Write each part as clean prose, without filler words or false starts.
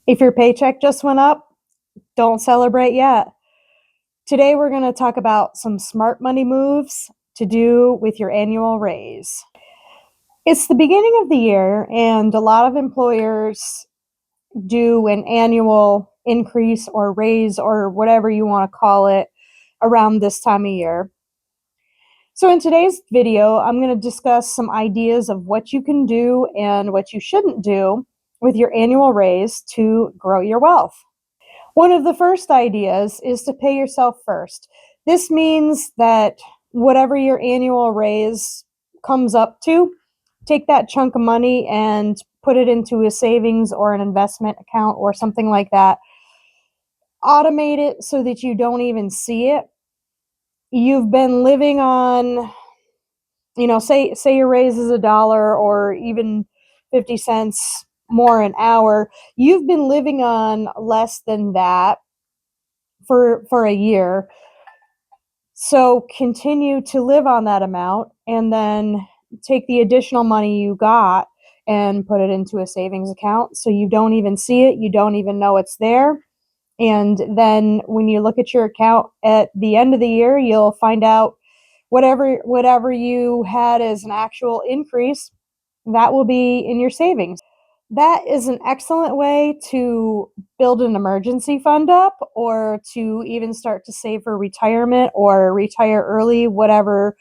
If your paycheck just went up, don't celebrate yet. Today, we're going to talk about some smart money moves to do with your annual raise. It's the beginning of the year, and a lot of employers do an annual increase or raise or whatever you want to call it around this time of year. So in today's video, I'm going to discuss some ideas of what you can do and what you shouldn't do with your annual raise to grow your wealth. One of the first ideas is to pay yourself first. This means that whatever your annual raise comes up to, take that chunk of money and put it into a savings or an investment account or something like that. Automate it so that you don't even see it. You've been living on, say your raise is $1 or even 50 cents more an hour. You've been living on less than that for a year. So continue to live on that amount and then take the additional money you got and put it into a savings account so you don't even see it, you don't even know it's there. And then when you look at your account at the end of the year, you'll find out whatever you had as an actual increase, that will be in your savings. That is an excellent way to build an emergency fund up or to even start to save for retirement or retire early, whatever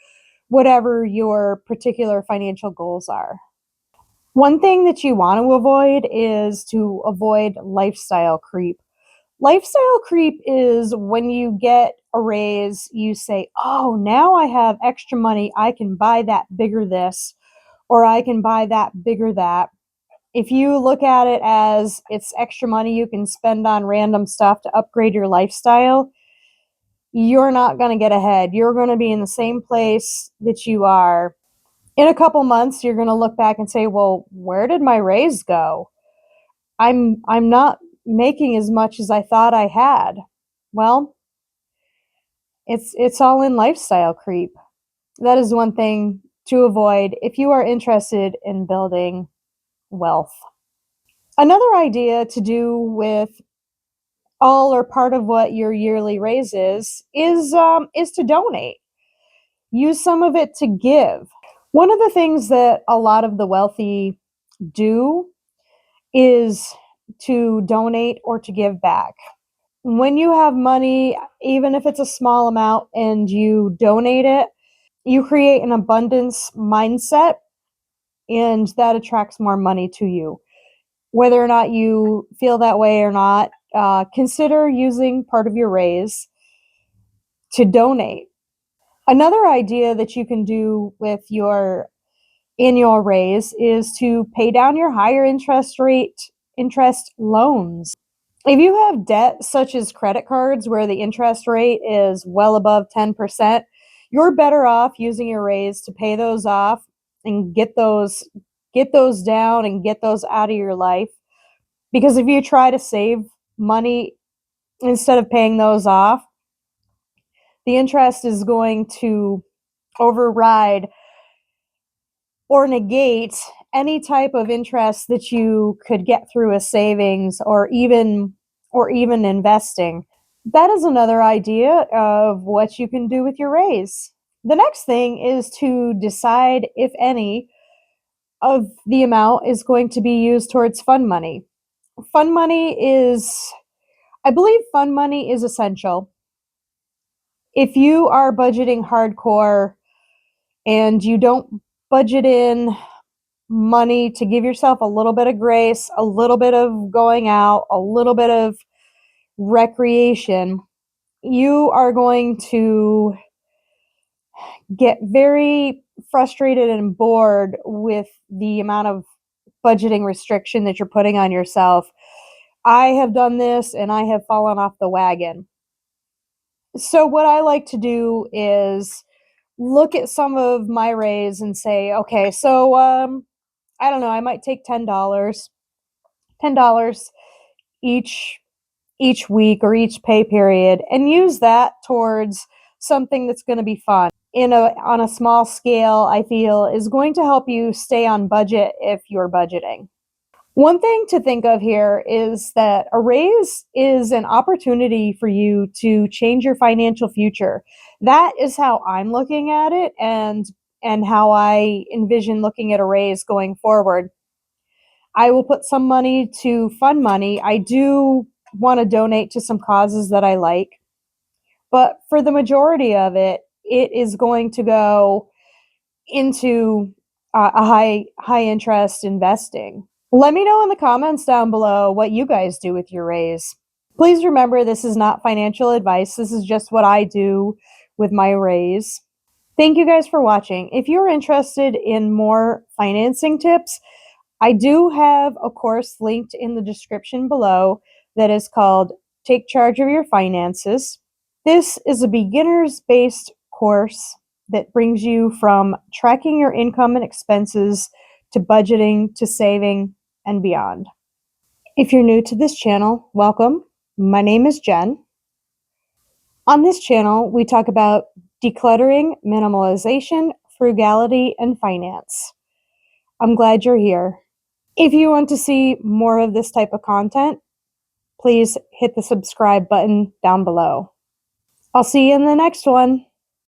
your particular financial goals are. One thing that you want to avoid is to avoid lifestyle creep. Lifestyle creep is when you get a raise, you say, oh, now I have extra money. I can buy that bigger this, or I can buy that bigger that. If you look at it as it's extra money you can spend on random stuff to upgrade your lifestyle, you're not going to get ahead. You're going to be in the same place that you are. In a couple months, you're going to look back and say, well, where did my raise go? I'm not making as much as I thought I had. Well, it's all in lifestyle creep. That is one thing to avoid if you are interested in building wealth. Another idea to do with all or part of what your yearly raise is to donate. Use some of it to give. One of the things that a lot of the wealthy do is to donate or to give back. When you have money, even if it's a small amount, and you donate it, you create an abundance mindset, and that attracts more money to you. Whether or not you feel that way or not, consider using part of your raise to donate. Another idea that you can do with your annual raise is to pay down your higher interest loans. If you have debt such as credit cards where the interest rate is well above 10%, you're better off using your raise to pay those off and get those down and get those out of your life. Because if you try to save money instead of paying those off, the interest is going to override or negate any type of interest that you could get through a savings or even investing. That is another idea of what you can do with your raise. The next thing is to decide if any of the amount is going to be used towards fund money. I believe fund money is essential. If you are budgeting hardcore and you don't budget in money to give yourself a little bit of grace, a little bit of going out, a little bit of recreation, you are going to get very frustrated and bored with the amount of budgeting restriction that you're putting on yourself. I have done this and I have fallen off the wagon. So what I like to do is look at some of my raise and say, okay, so I don't know, I might take $10 each week or each pay period and use that towards something that's going to be fun on a small scale. I feel is going to help you stay on budget if you're budgeting. One thing to think of here is that a raise is an opportunity for you to change your financial future. That is how I'm looking at it, and how I envision looking at a raise going forward. I will put some money to fund money. I do want to donate to some causes that I like, but for the majority of it, it is going to go into a high interest investing. Let me know in the comments down below what you guys do with your raise. Please remember, this is not financial advice. This is just what I do with my raise. Thank you guys for watching. If you're interested in more financing tips, I do have a course linked in the description below that is called Take Charge of Your Finances. This is a beginners-based course that brings you from tracking your income and expenses to budgeting to saving and beyond. If you're new to this channel, welcome. My name is Jen. On this channel, we talk about decluttering, minimalization, frugality, and finance. I'm glad you're here. If you want to see more of this type of content, please hit the subscribe button down below. I'll see you in the next one.